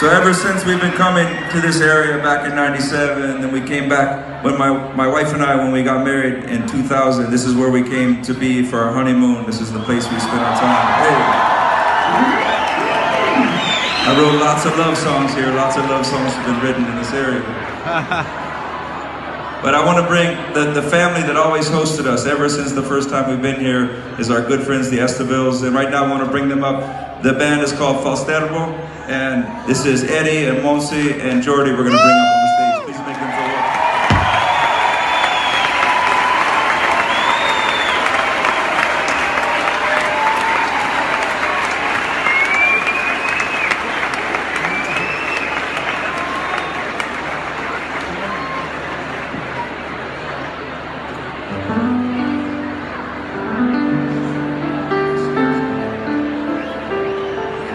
So ever since we've been coming to this area back in '97, and then we came back when my wife and I, when we got married in 2000, this is where we came to be for our honeymoon. This is the place we spent our time. Hey. I wrote lots of love songs here. Lots of love songs have been written in this area. But I want to bring the family that always hosted us ever since the first time we've been here is our good friends, the Estabills. And right now I want to bring them up. The band is called Falsterbo. And this is Eddie and Monsi and Jordi we're going to bring up on the stage. Please make them feel welcome.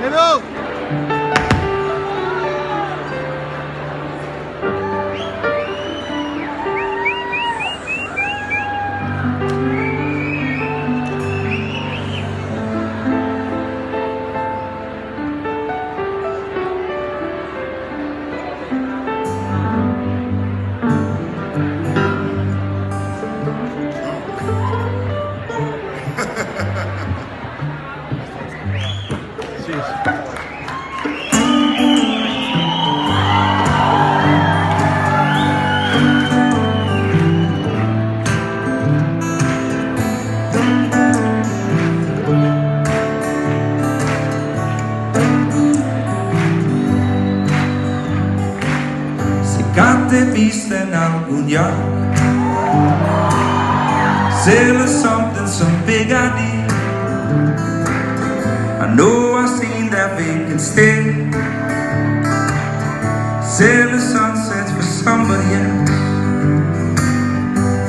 Hello! T'he vist en algun lloc. Say there's some big idea. I know I've seen that vacant stare. Say the sunsets for somebody else.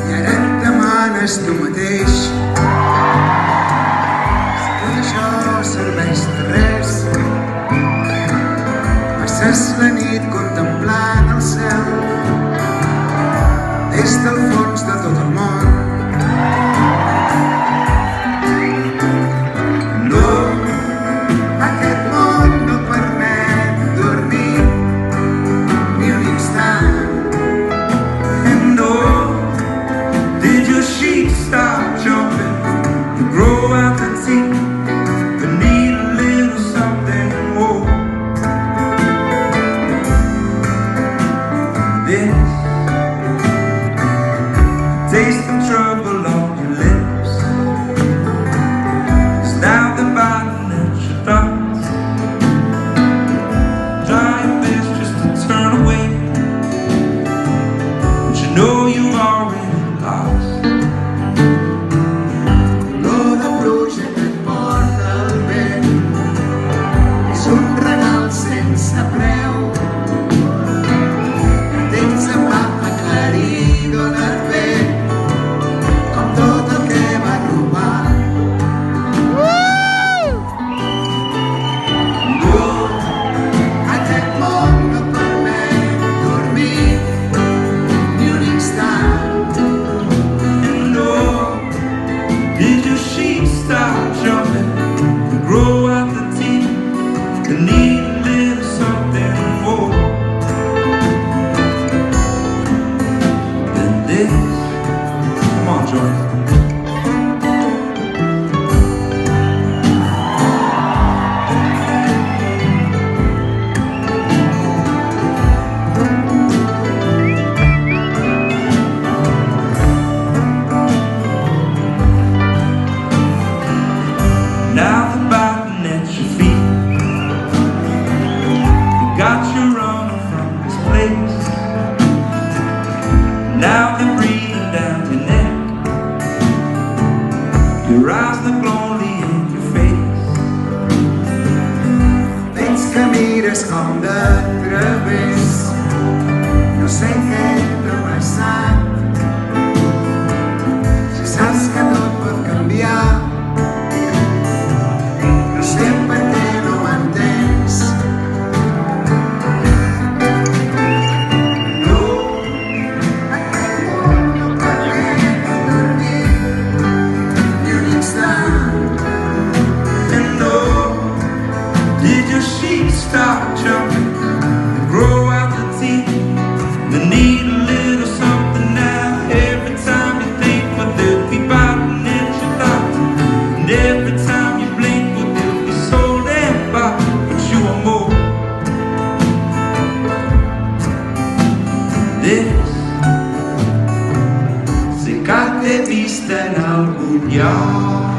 I ara et demanes tu mateix si tot això serveix de res. Passes la nit contemplant el cel des del fons de tot el món. No, aquest món no permet dormir ni un instant. And oh, did your sheep stop jumping and grow out the teeth but need a little something more? This taste of trouble on your lips is now the bottom at your thoughts. Try your best just to turn away, but you know you've already lost. L'olor de pluja que et porta el vent és un regal sense preu. El temps em va aclarir i donar bé com tot el que va robar. No, aquest món no permet dormir ni un instant. No, did your sheep stop jumping and grow out the teeth and need a little something more than this? Come on, Jordan. Now the button at your feet, you got you running from this place. Now they're breathing down your neck, your eyes look lonely in your face. Veig que mires com de través, no sé què t'ha passat. Si saps que tot pot canviar, no sé per què no m'entens. No, aquest món no permet dormir ni un instant. And oh, did your sheep start jumping and grow out the teeth. They need a little something now. Every time you think, but they'll be biting at your life. And every time you blink, but they'll be so damn by. But you are more. This, se cade vista in algú lloc.